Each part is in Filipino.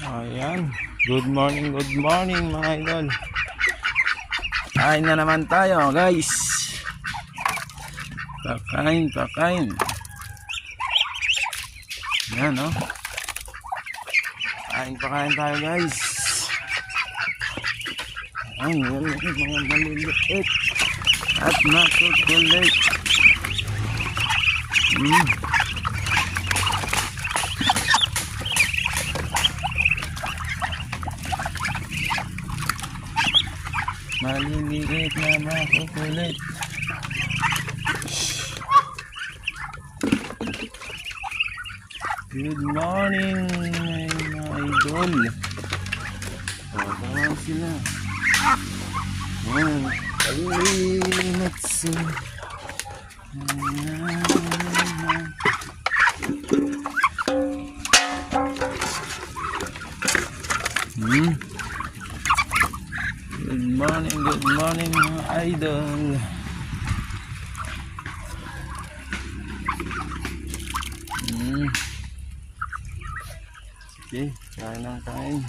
Ayan. Good morning mga idol. Kain na naman tayo guys. Pakain. Ayan o. Pakain tayo guys. Ayan mga maliliit at makukulit. Maliliit na makukulit. Good morning mga idol. Parang sila. Let's see. Good morning mga idol. Okay, kain.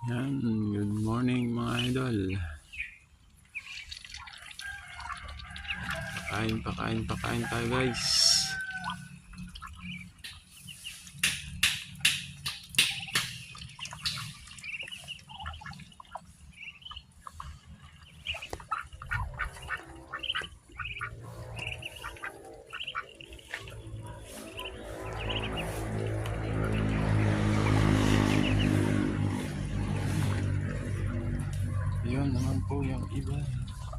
Yan, good morning mga idol. Pakain tayo guys. Yun naman po yung iba.